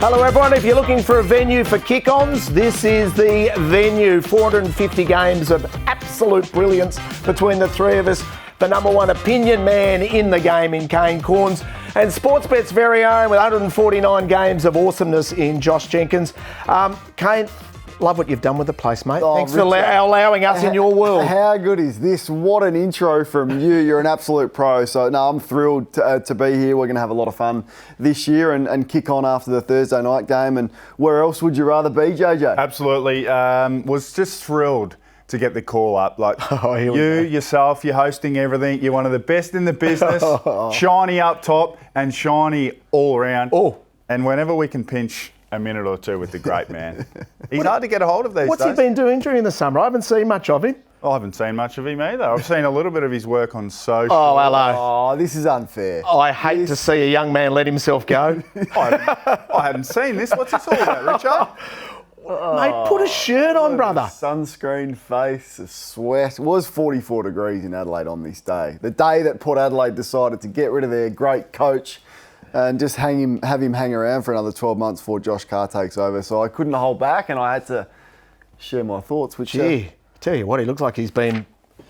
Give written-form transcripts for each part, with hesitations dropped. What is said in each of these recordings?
Hello everyone, if you're looking for a venue for Kick Ons, this is the venue. 450 games of absolute brilliance between the three of us. The number one opinion man in the game in Kane Cornes, and Sportsbet's very own with 149 games of awesomeness in Josh Jenkins. Kane, love what you've done with the place, mate. Thanks for allowing us in your world. How good is this? What an intro from you. You're an absolute pro. So, no, I'm thrilled to be here. We're going to have a lot of fun this year and kick on after the Thursday night game. And where else would you rather be, JJ? Absolutely. Was just thrilled to get the call up. Like, yourself, you're hosting everything. You're one of the best in the business. Shiny up top and shiny all around. Oh. And whenever we can pinch a minute or two with the great man. He's hard to get a hold of these days. What's he been doing during the summer? I haven't seen much of him. I haven't seen much of him either. I've seen a little bit of his work on social. Oh, hello. Oh, this is unfair. I hate to see a young man let himself go. I hadn't seen this. What's this all about, Richard? Mate, put a shirt on, brother. Sunscreen, face, a sweat. It was 44 degrees in Adelaide on this day. The day that Port Adelaide decided to get rid of their great coach and just have him hang around for another 12 months before Josh Carr takes over. So I couldn't hold back and I had to share my thoughts. Which, tell you what, he looks like he's been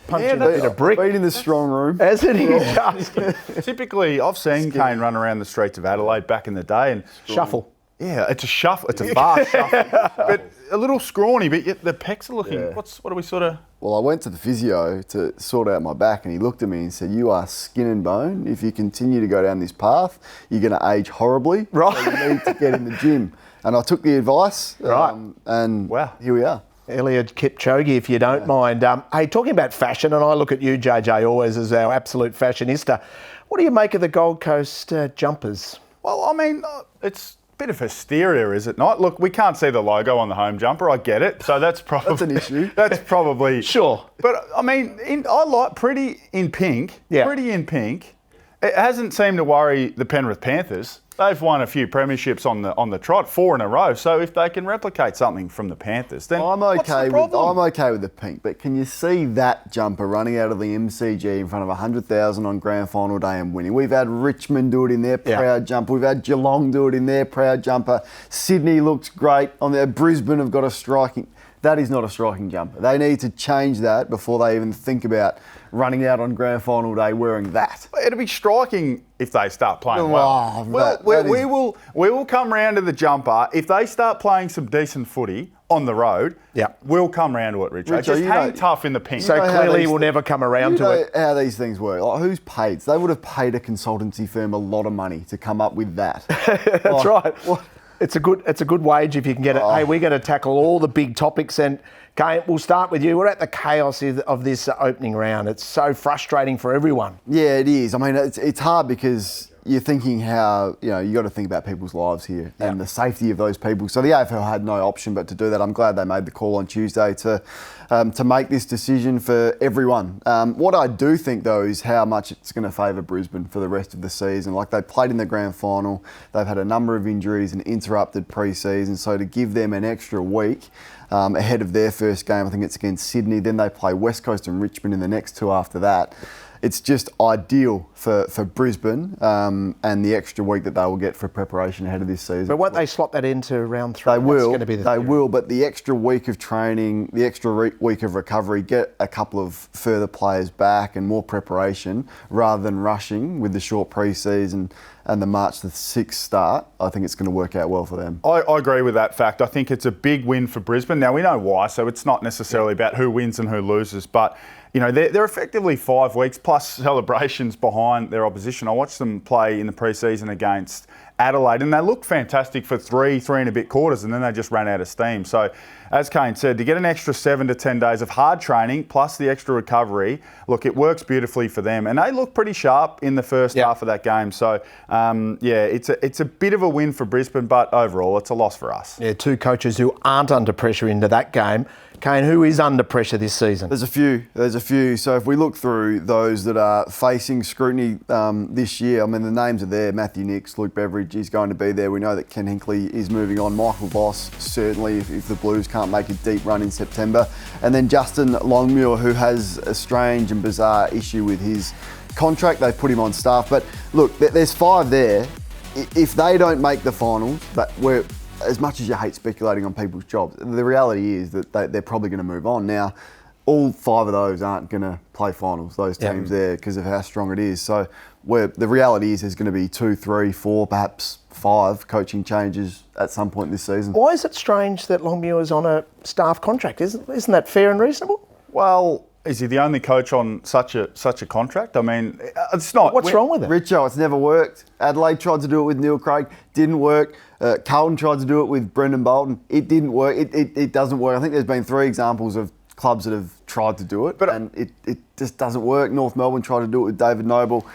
punching a bit of brick. Been in the strong room. Hasn't he? Typically, I've seen Kane run around the streets of Adelaide back in the day and Shuffle. Yeah, it's a shuffle. It's a fast shuffle. But a little scrawny, but yet the pecs are looking... Yeah. What are we sort of... Well, I went to the physio to sort out my back and he looked at me and said, "You are skin and bone. If you continue to go down this path, you're going to age horribly. Right. So you need to get in the gym." And I took the advice. Right. And wow, here we are. Eliud Kipchoge, if you don't mind. Hey, talking about fashion, and I look at you, JJ, always as our absolute fashionista. What do you make of the Gold Coast jumpers? Well, I mean, it's a bit of hysteria, is it not? Look, we can't see the logo on the home jumper. I get it. So that's probably... That's an issue. That's probably... Sure. But, I mean, I like pretty in pink. Yeah. Pretty in pink. It hasn't seemed to worry the Penrith Panthers. They've won a few premierships on the trot, 4 in a row. So if they can replicate something from the Panthers, then what's the problem? I'm okay with the pink, but can you see that jumper running out of the MCG in front of 100,000 on grand final day and winning? We've had Richmond do it in their proud jumper. We've had Geelong do it in their proud jumper. Sydney looks great on there. Brisbane have got a striking... That is not a striking jumper. They need to change that before they even think about running out on grand final day wearing that. It'll be striking if they start playing well. We will come round to the jumper. If they start playing some decent footy on the road, we'll come round to it, Richard. Just hang tough in the pink. So clearly we'll never come around to it. How these things work. Like, who's paid? They would have paid a consultancy firm a lot of money to come up with that. That's right. What? It's a good wage if you can get it. Hey, we're going to tackle all the big topics, and Kane, we'll start with you. We're at the chaos of this opening round. It's so frustrating for everyone. Yeah, it is. I mean, it's hard because you're thinking how, you got to think about people's lives here and the safety of those people. So the AFL had no option but to do that. I'm glad they made the call on Tuesday to make this decision for everyone. What I do think, though, is how much it's going to favour Brisbane for the rest of the season. Like, they played in the grand final. They've had a number of injuries and interrupted pre-season. So to give them an extra week ahead of their first game, I think it's against Sydney. Then they play West Coast and Richmond in the next two after that. It's just ideal for Brisbane and the extra week that they will get for preparation ahead of this season. But won't they slot that into round 3? They will. They will, but the extra week of training, the extra week of recovery, get a couple of further players back and more preparation rather than rushing with the short pre-season and the March the 6th start. I think it's going to work out well for them. I agree with that fact. I think it's a big win for Brisbane. Now, we know why, so it's not necessarily about who wins and who loses, but they're effectively 5 weeks plus celebrations behind their opposition. I watched them play in the pre-season against Adelaide and they looked fantastic for three and a bit quarters, and then they just ran out of steam. So, as Kane said, to get an extra 7 to 10 days of hard training plus the extra recovery, look, it works beautifully for them. And they look pretty sharp in the first half of that game. So, it's a bit of a win for Brisbane, but overall, it's a loss for us. Yeah, two coaches who aren't under pressure into that game. Kane, who is under pressure this season? There's a few. So if we look through those that are facing scrutiny this year, I mean, the names are there. Matthew Nicks, Luke Beveridge is going to be there. We know that Ken Hinkley is moving on. Michael Voss, certainly, if the Blues can't make a deep run in September. And then Justin Longmuir, who has a strange and bizarre issue with his contract. They've put him on staff. But look, there's 5 there. if they don't make the finals, as much as you hate speculating on people's jobs, the reality is that they're probably going to move on. Now, all 5 of those aren't going to play finals, those teams there, because of how strong it is. So the reality is there's going to be 2, 3, 4, perhaps 5 coaching changes at some point this season. Why is it strange that Longmuir's on a staff contract? Isn't that fair and reasonable? Well, is he the only coach on such a contract? I mean, it's not. What's wrong with it? Richo, it's never worked. Adelaide tried to do it with Neil Craig, didn't work. Carlton tried to do it with Brendan Bolton, it didn't work. It doesn't work. I think there's been 3 examples of clubs that have tried to do it, and it just doesn't work. North Melbourne tried to do it with David Noble.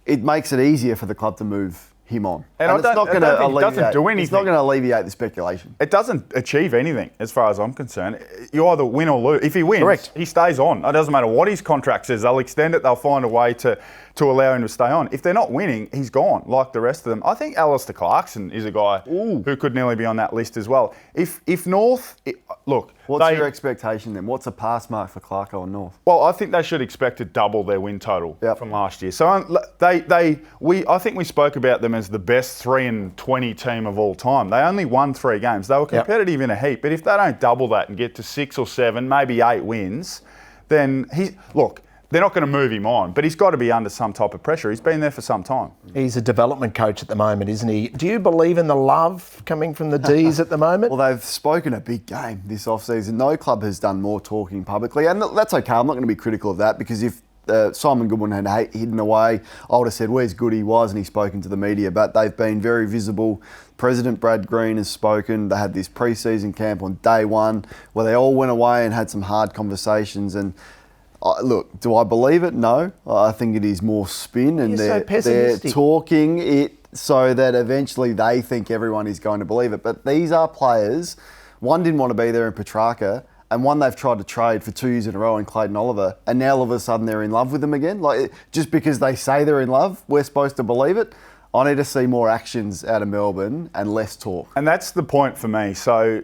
It makes it easier for the club to move him on. And it's not going to alleviate. It doesn't do anything. It's not going to alleviate the speculation. It doesn't achieve anything, as far as I'm concerned. You either win or lose. If he wins, correct, he stays on. It doesn't matter what his contract says. They'll extend it. They'll find a way to allow him to stay on. If they're not winning, he's gone, like the rest of them. I think Alistair Clarkson is a guy who could nearly be on that list as well. If North, look. What's your expectation then? What's a pass mark for Clarko and North? Well, I think they should expect to double their win total from last year. So I think we spoke about them as the best 3-20 team of all time. They only won 3 games. They were competitive in a heap, but if they don't double that and get to 6 or 7, maybe 8 wins, then they're not going to move him on, but he's got to be under some type of pressure. He's been there for some time. He's a development coach at the moment, isn't he? Do you believe in the love coming from the Ds at the moment? Well, they've spoken a big game this off-season. No club has done more talking publicly, and that's okay. I'm not going to be critical of that, because if Simon Goodwin had hidden away, I would have said, where's Goody? Why hasn't he spoken to the media? But they've been very visible. President Brad Green has spoken. They had this pre-season camp on day 1 where they all went away and had some hard conversations. And look, do I believe it? No. I think it is more spin, and they're talking it so that eventually they think everyone is going to believe it. But these are players. One didn't want to be there in Petrarca, and one they've tried to trade for 2 years in a row in Clayton Oliver, and now all of a sudden they're in love with them again. Like, just because they say they're in love, we're supposed to believe it. I need to see more actions out of Melbourne and less talk. And that's the point for me. So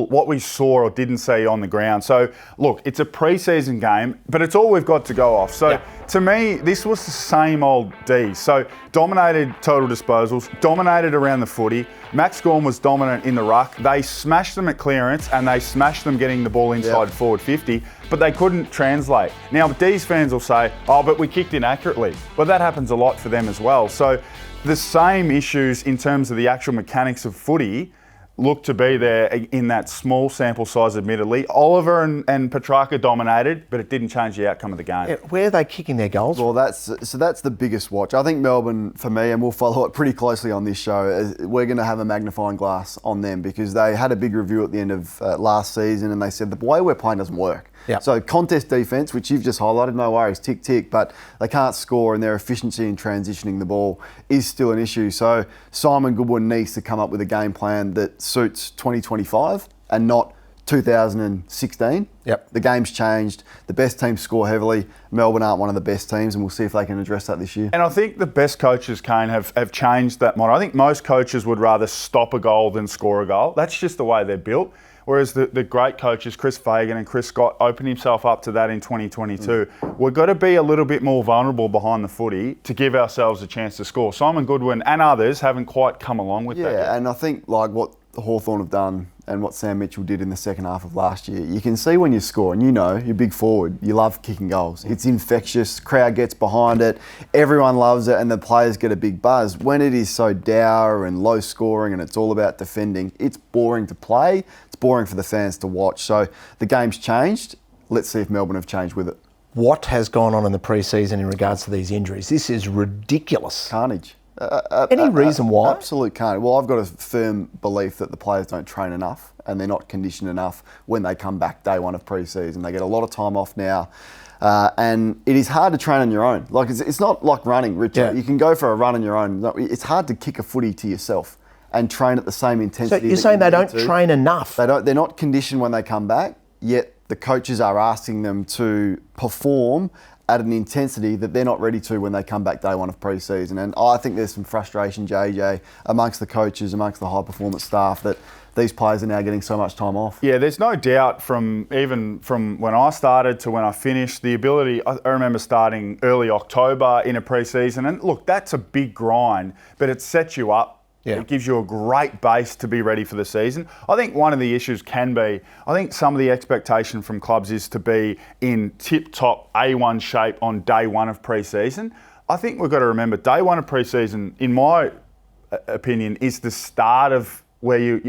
what we saw or didn't see on the ground. So look, it's a pre-season game, but it's all we've got to go off. So to me, this was the same old D. So dominated total disposals, dominated around the footy. Max Gawn was dominant in the ruck. They smashed them at clearance, and they smashed them getting the ball inside forward 50, but they couldn't translate. Now, D's fans will say, oh, but we kicked inaccurately. Well, that happens a lot for them as well. So the same issues in terms of the actual mechanics of footy look to be there in that small sample size, admittedly. Oliver and Petrarca dominated, but it didn't change the outcome of the game. Where are they kicking their goals? Well, that's the biggest watch. I think Melbourne, for me, and we'll follow it pretty closely on this show, we're going to have a magnifying glass on them, because they had a big review at the end of last season, and they said the way we're playing doesn't work. Yep. So contest defence, which you've just highlighted, no worries, tick, tick, but they can't score, and their efficiency in transitioning the ball is still an issue. So Simon Goodwin needs to come up with a game plan that suits 2025 and not 2016. Yep. The game's changed. The best teams score heavily. Melbourne aren't one of the best teams, and we'll see if they can address that this year. And I think the best coaches, Kane, have changed that model. I think most coaches would rather stop a goal than score a goal. That's just the way they're built. Whereas the great coaches, Chris Fagan and Chris Scott, opened himself up to that in 2022. We've got to be a little bit more vulnerable behind the footy to give ourselves a chance to score. Simon Goodwin and others haven't quite come along with that yet. Yeah, and I think like what Hawthorn have done and what Sam Mitchell did in the second half of last year, you can see when you score, and you know, you're big forward, you love kicking goals. It's infectious, crowd gets behind it, everyone loves it, and the players get a big buzz. When it is so dour and low scoring and it's all about defending, it's boring to play, it's boring for the fans to watch. So the game's changed. Let's see if Melbourne have changed with it. What has gone on in the pre-season in regards to these injuries? This is ridiculous. Carnage. Any reason why? Absolute carnage. Well, I've got a firm belief that the players don't train enough and they're not conditioned enough when they come back day 1 of pre-season. They get a lot of time off now. And it is hard to train on your own. Like it's not like running, Richard. Yeah. You can go for a run on your own. It's hard to kick a footy to yourself and train at the same intensity. So you're saying they don't train enough? They're not conditioned when they come back, yet the coaches are asking them to perform at an intensity that they're not ready to when they come back day one of pre-season. And I think there's some frustration, JJ, amongst the coaches, amongst the high-performance staff, that these players are now getting so much time off. Yeah, there's no doubt from when I started to when I finished, the ability, I remember starting early October in a pre-season, and look, that's a big grind, but it sets you up. Yeah. It gives you a great base to be ready for the season. I think one of the issues can be, I think some of the expectation from clubs is to be in tip-top A1 shape on day one of pre-season. I think we've got to remember day one of pre-season, in my opinion, is the start of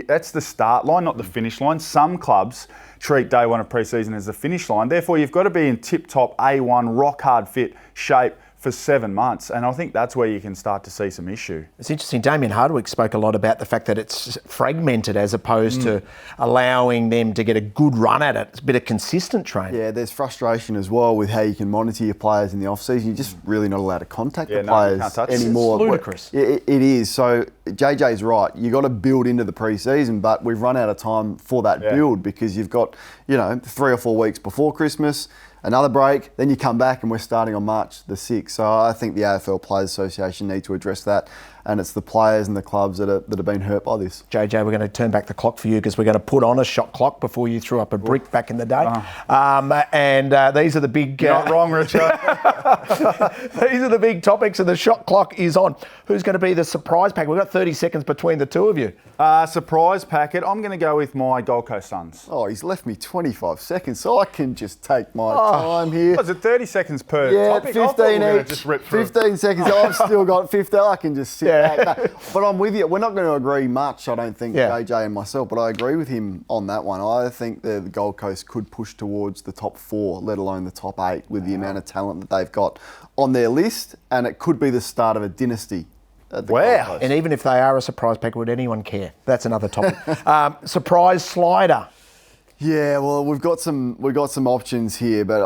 that's the start line, not the finish line. Some clubs treat day one of pre-season as the finish line. Therefore, you've got to be in tip-top A1, rock-hard fit shape for 7 months, and I think that's where you can start to see some issue. It's interesting. Damien Hardwick spoke a lot about the fact that it's fragmented as opposed to allowing them to get a good run at it. It's a bit of consistent training. Yeah, there's frustration as well with how you can monitor your players in the off-season. You're just really not allowed to contact the players anymore. It's ludicrous. It is. So JJ's right. You've got to build into the pre-season, but we've run out of time for that build because you've got, 3 or 4 weeks before Christmas, another break, then you come back and we're starting on March the 6th. So I think the AFL Players Association need to address that, and it's the players and the clubs that have been hurt by this. JJ, we're going to turn back the clock for you because we're going to put on a shot clock before you threw up a brick back in the day. And these are the big... You're not wrong, Richard. These are the big topics, and the shot clock is on. Who's going to be the surprise pack? We've got 30 seconds between the two of you. Surprise packet, I'm going to go with my Gold Coast Suns. Oh, he's left me 25 seconds, so I can just take my time here. Was it 30 seconds per topic? 15 each. 15 seconds. I've still got 15. I can just sit back. No, but I'm with you. We're not going to agree much, I don't think, JJ and myself, but I agree with him on that one. I think the Gold Coast could push towards the top 4, let alone the top 8, with the amount of talent that they've got on their list, and it could be the start of a dynasty. Wow. And even if they are a surprise pack, would anyone care? That's another topic. Surprise slider. Yeah, well, we've got some options here, but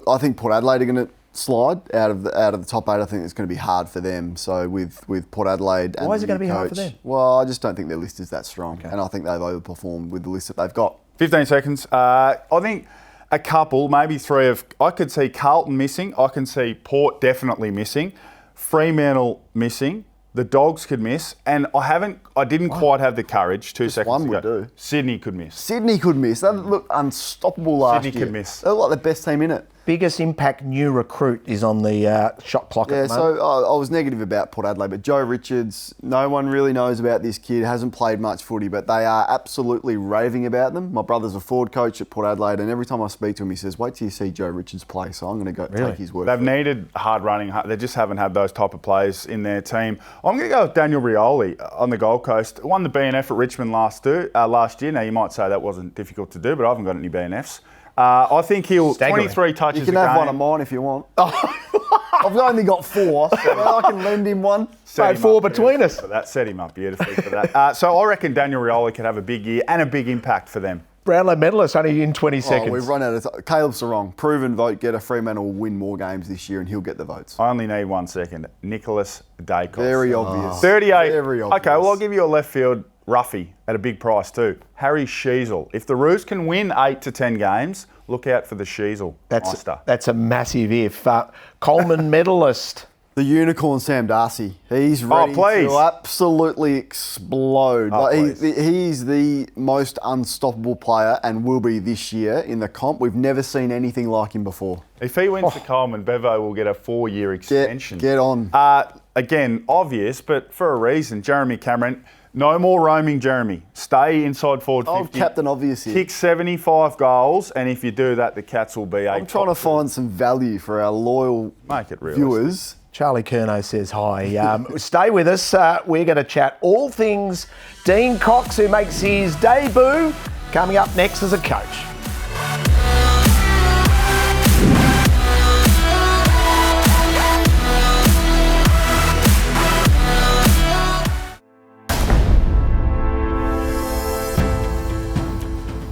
I think Port Adelaide are going to slide out of the top 8. I think it's going to be hard for them. So with Port Adelaide and why is it going to be hard for them? Well, I just don't think their list is that strong, and I think they've overperformed with the list that they've got. 15 seconds. I think a couple, maybe 3 of. I could see Carlton missing. I can see Port definitely missing. Fremantle missing. The Dogs could miss, and I didn't quite have the courage. 2 seconds one ago. would do. Sydney could miss. Sydney could miss. They looked unstoppable last year. Sydney could miss. They look like the best team in it. Biggest impact new recruit is on the shot clock at the moment. So I was negative about Port Adelaide, but Joe Richards, no one really knows about this kid, hasn't played much footy, but they are absolutely raving about them. My brother's a forward coach at Port Adelaide, and every time I speak to him, he says, wait till you see Joe Richards play, so I'm going to go take his word. They've needed hard running. They just haven't had those type of players in their team. I'm going to go with Daniel Rioli on the Gold Coast. Won the BNF at Richmond last year. Now, you might say that wasn't difficult to do, but I haven't got any BNFs. I think he'll 23 touches. You can have one of mine if you want. I've only got 4, so I can lend him one. Trade 4 between us. That set him up beautifully for that. So I reckon Daniel Rioli could have a big year and a big impact for them. Brownlow medalist only in 20 seconds. We've run out of time. Caleb Sarong, proven vote getter. Fremantle will win more games this year and he'll get the votes. I only need 1 second. Nicholas Dacos. Very obvious. 38. Very obvious. Okay, well, I'll give you a left field roughie at a big price too. Harry Sheasel. If the Roos can win 8 to 10 games, look out for the Sheasel. That's a massive if. Coleman medalist. The unicorn Sam Darcy. He's ready to absolutely explode. He's the most unstoppable player and will be this year in the comp. We've never seen anything like him before. If he wins the Coleman, Bevo will get a 4-year extension. Get on. Again, obvious, but for a reason. Jeremy Cameron. No more roaming, Jeremy. Stay inside forward 50. Captain Obvious here. Kick 75 goals, and if you do that, the Cats will be I'm trying to find some value for our loyal viewers. Charlie Curnow says hi. Stay with us. We're going to chat all things Dean Cox, who makes his debut, coming up next as a coach.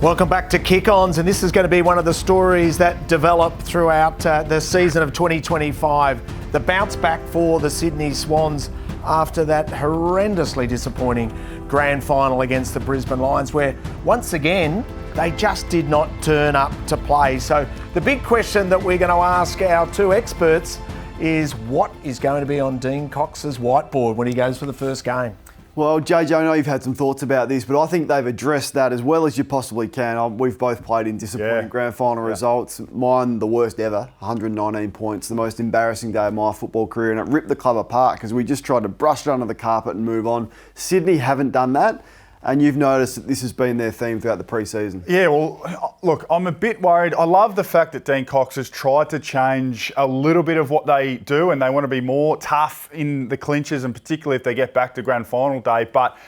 Welcome back to Kick Ons, and this is going to be one of the stories that develop throughout the season of 2025. The bounce back for the Sydney Swans after that horrendously disappointing grand final against the Brisbane Lions, where once again they just did not turn up to play. So the big question that we're going to ask our two experts is what is going to be on Dean Cox's whiteboard when he goes for the first game? Well, JJ, I know you've had some thoughts about this, but I think they've addressed that as well as you possibly can. We've both played in disappointing grand final results. Mine, the worst ever, 119 points, the most embarrassing day of my football career, and it ripped the club apart because we just tried to brush it under the carpet and move on. Sydney haven't done that. And you've noticed that this has been their theme throughout the pre-season. Yeah, well, look, I'm a bit worried. I love the fact that Dean Cox has tried to change a little bit of what they do, and they want to be more tough in the clinches, and particularly if they get back to grand final day. But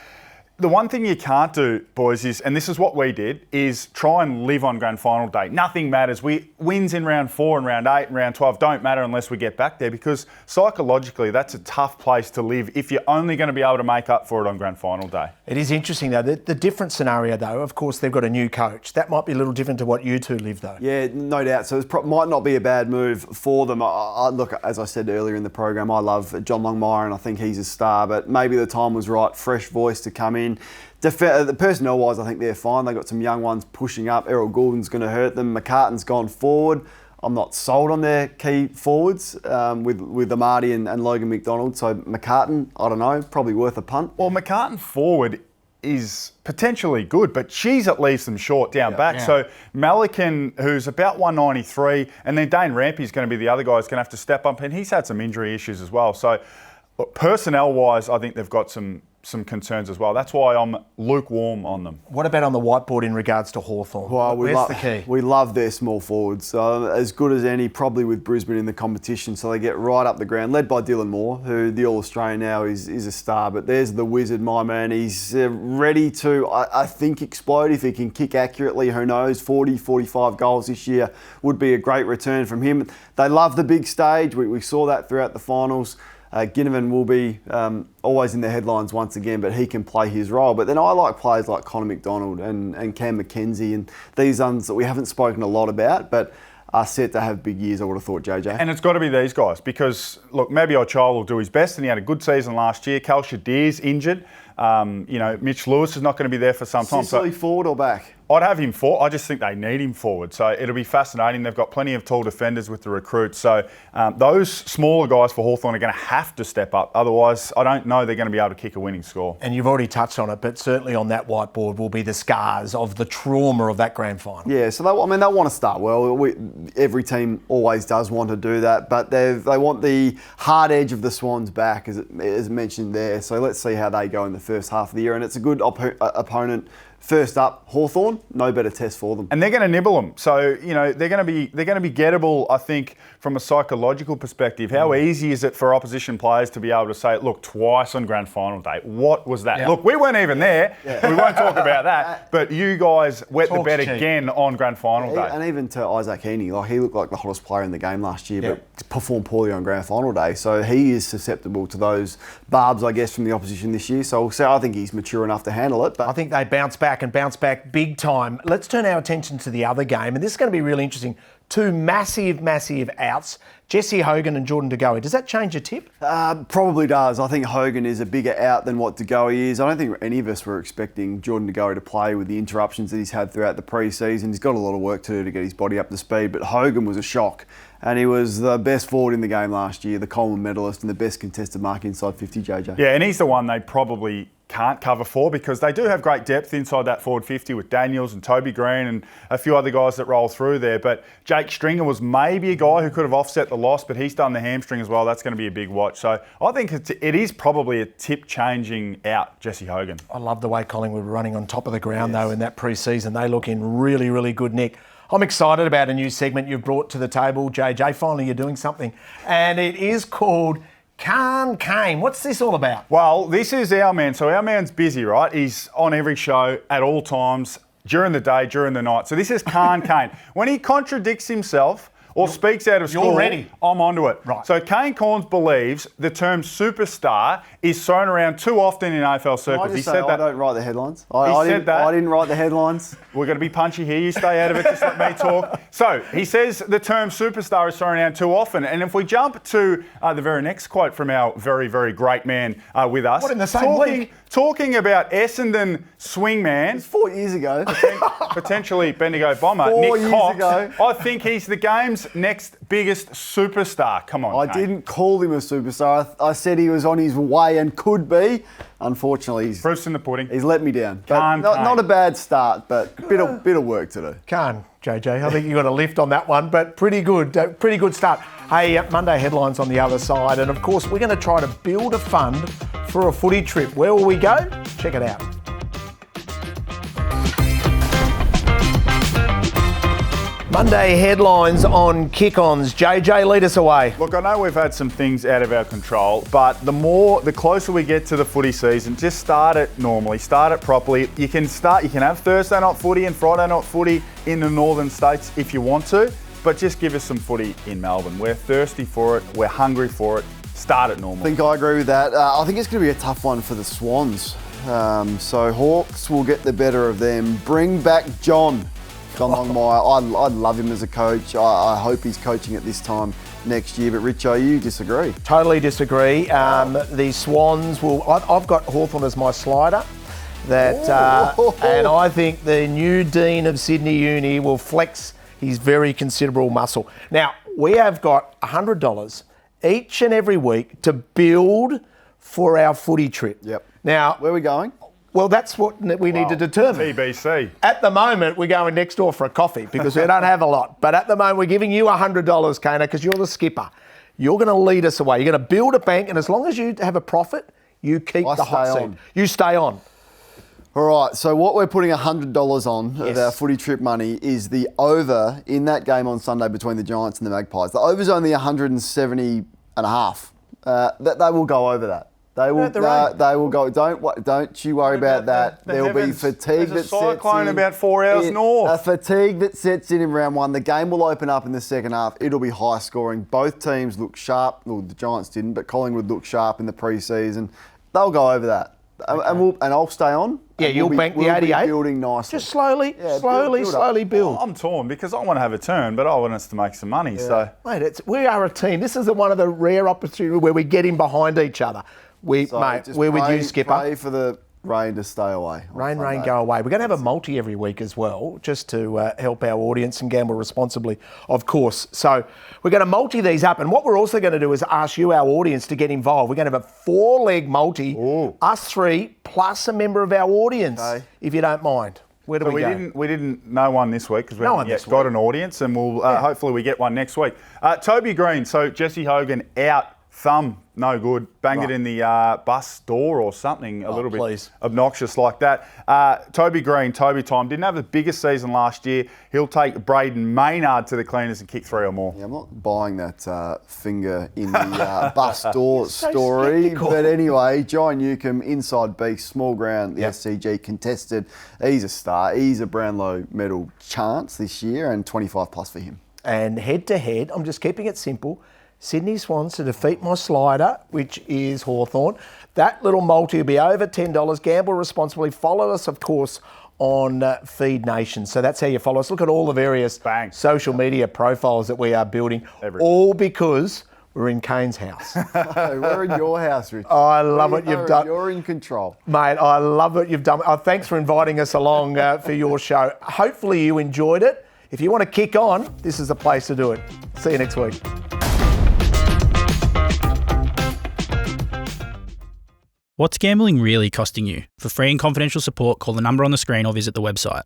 the one thing you can't do, boys, is, and this is what we did, is try and live on grand final day. Nothing matters. Wins in round 4 and round 8 and round 12 don't matter unless we get back there, because psychologically that's a tough place to live if you're only going to be able to make up for it on grand final day. It is interesting though, the different scenario though, of course they've got a new coach. That might be a little different to what you two live though. Yeah, no doubt. So it might not be a bad move for them. Look, as I said earlier in the program, I love John Longmire and I think he's a star, but maybe the time was right, fresh voice to come in. The personnel-wise, I think they're fine. They've got some young ones pushing up. Errol Goulden's going to hurt them. McCartan's gone forward. I'm not sold on their key forwards with Amadi and Logan McDonald. So McCartan, I don't know, probably worth a punt. Well, McCartan forward is potentially good, but she's at least them short down back. Yeah. So Malikan, who's about 193, and then Dane Rampy's going to be the other guy who's going to have to step up, and he's had some injury issues as well. So look, personnel-wise, I think they've got some concerns as well. That's why I'm lukewarm on them. What about on the whiteboard in regards to Hawthorn? Well, where's the key? We love their small forwards. As good as any, probably with Brisbane in the competition. So they get right up the ground, led by Dylan Moore, who the All-Australian now is a star. But there's the wizard, my man. He's ready to, I think, explode if he can kick accurately. Who knows? 40, 45 goals this year would be a great return from him. They love the big stage. We saw that throughout the finals. Ginnivan will be always in the headlines once again, but he can play his role. But then I like players like Connor McDonald and Cam McKenzie and these ones that we haven't spoken a lot about, but are set to have big years, I would have thought, JJ. And it's got to be these guys because, look, maybe Ochol will do his best, and he had a good season last year. Cal Shadir's injured. Mitch Lewis is not going to be there for some time. Sicily forward or back? I'd have him forward. I just think they need him forward. So it'll be fascinating. They've got plenty of tall defenders with the recruits. So those smaller guys for Hawthorn are going to have to step up. Otherwise, I don't know they're going to be able to kick a winning score. And you've already touched on it, but certainly on that whiteboard will be the scars of the trauma of that grand final. Yeah, so they'll want to start well. Every team always does want to do that, but they want the hard edge of the Swans back, as mentioned there. So let's see how they go in the first half of the year. And it's a good opponent. First up, Hawthorn, no better test for them. And they're going to nibble them. So, they're going to be gettable, I think, from a psychological perspective. How easy is it for opposition players to be able to say, look, twice on grand final day? What was that? Yeah. Look, we weren't even there. Yeah. We won't talk about that. But you guys wet the bed again on grand final day. And even to Isaac Heaney, he looked like the hottest player in the game last year, but performed poorly on grand final day. So he is susceptible to those barbs, I guess, from the opposition this year. So I think he's mature enough to handle it. But I think they bounce back big time. Let's turn our attention to the other game, and this is going to be really interesting. Two massive outs, Jesse Hogan and Jordan De Goey. Does that change your tip? Probably does. I think Hogan is a bigger out than what De Goey is. I don't think any of us were expecting Jordan De Goey to play with the interruptions that he's had throughout the pre-season. He's got a lot of work to do to get his body up to speed, but Hogan was a shock. And he was the best forward in the game last year, the Coleman medalist and the best contested mark inside 50, JJ. Yeah, and he's the one they probably can't cover for because they do have great depth inside that forward 50 with Daniels and Toby Green and a few other guys that roll through there. But Jake Stringer was maybe a guy who could have offset the loss, but he's done the hamstring as well. That's going to be a big watch. So I think it is probably a tip-changing out, Jesse Hogan. I love the way Collingwood were running on top of the ground, though, in that pre-season. They look in really, really good nick. I'm excited about a new segment you've brought to the table, JJ. Finally, you're doing something. And it is called CARN Kane. What's this all about? Well, this is our man. So our man's busy, right? He's on every show at all times, during the day, during the night. So this is CARN Kane. When he contradicts himself or speaks out of school, You're ready. I'm onto it. Right. So Kane Cornes believes the term superstar is thrown around too often in AFL circles. He said that. I don't write the headlines. I didn't write the headlines. We're going to be punchy here. You stay out of it. Just let me talk. So he says the term superstar is thrown around too often. And if we jump to the very next quote from our very, very great man with us. What, in the same league? Talking about Essendon swingman. 4 years ago. Potentially Bendigo bomber. 4 Nick years Cox. ago. I think he's the game's next biggest superstar. Come on, I Kane. didn't call him a superstar. I said he was on his way and could be. Unfortunately, Proof's in the pudding. he's let me down. But CARN, not a bad start, but bit of work to do. CARN, JJ. I think you got a lift on that one, but pretty good start. Hey, Monday headlines on the other side, and of course we're going to try to build a fund for a footy trip. Where will we go? Check it out. Monday headlines on Kick Ons. JJ, lead us away. Look, I know we've had some things out of our control, but the closer we get to the footy season, just start it normally, start it properly. You can have Thursday night footy and Friday night footy in the northern states if you want to, but just give us some footy in Melbourne. We're thirsty for it, we're hungry for it. Start it I normally. think I agree with that. I think it's going to be a tough one for the Swans. So Hawks will get the better of them. Bring back John Longmire. I love him as a coach. I hope he's coaching at this time next year. But Richo, you disagree? Totally disagree. The Swans will. I've got Hawthorn as my slider. And I think the new dean of Sydney Uni will flex his very considerable muscle. Now we have got $100 each and every week to build for our footy trip. Yep. Now, where are we going? Well, that's what we need to determine. TBC. At the moment, we're going next door for a coffee because we don't have a lot. But at the moment, we're giving you $100, Kana, because you're the skipper. You're going to lead us away. You're going to build a bank, and as long as you have a profit, you keep the hot seat. You stay on. All right, so what we're putting $100 on of our footy trip money is the over in that game on Sunday between the Giants and the Magpies. The over's only 170.5. They will go over that. They will go. Don't you worry about that. There'll be fatigue that sets in. There's a cyclone about 4 hours north. A fatigue that sets in round one. The game will open up in the second half. It'll be high scoring. Both teams look sharp. Well, the Giants didn't, but Collingwood looked sharp in the pre-season. They'll go over that. Okay. And I'll stay on. Yeah, you'll bank the 88. Be building nicely. Just slowly build. I'm torn because I want to have a turn, but I want us to make some money. Yeah. So, mate, we are a team. This is one of the rare opportunities where we get in behind each other. We're with you, Skipper. Pray for the rain to stay away. Rain, go away. We're going to have a multi every week as well, just to help our audience and gamble responsibly, of course. So we're going to multi these up. And what we're also going to do is ask you, our audience, to get involved. We're going to have a 4-leg multi, us three, plus a member of our audience, if you don't mind. Where do we go? We didn't know one this week because we haven't yet got an audience, and we'll hopefully we get one next week. Toby Green, so Jesse Hogan out. Thumb, no good. Banged it in the bus door or something a little bit obnoxious like that. Toby Green, Toby time, didn't have the biggest season last year. He'll take Braden Maynard to the cleaners and kick 3 or more. Yeah, I'm not buying that finger in the bus door story. But anyway, John Newcomb, inside beast, small ground, the SCG contested. He's a star. He's a Brownlow medal chance this year and 25 plus for him. And head to head, I'm just keeping it simple. Sydney Swans to defeat my slider, which is Hawthorn. That little multi will be over $10. Gamble responsibly. Follow us, of course, on Feed Nation. So that's how you follow us. Look at all the various social media profiles that we are building, all because we're in Kane's house. We're in your house, Richard. I love what you've done. You're in control. Mate, I love what you've done. Thanks for inviting us along for your show. Hopefully you enjoyed it. If you want to kick on, this is the place to do it. See you next week. What's gambling really costing you? For free and confidential support, call the number on the screen or visit the website.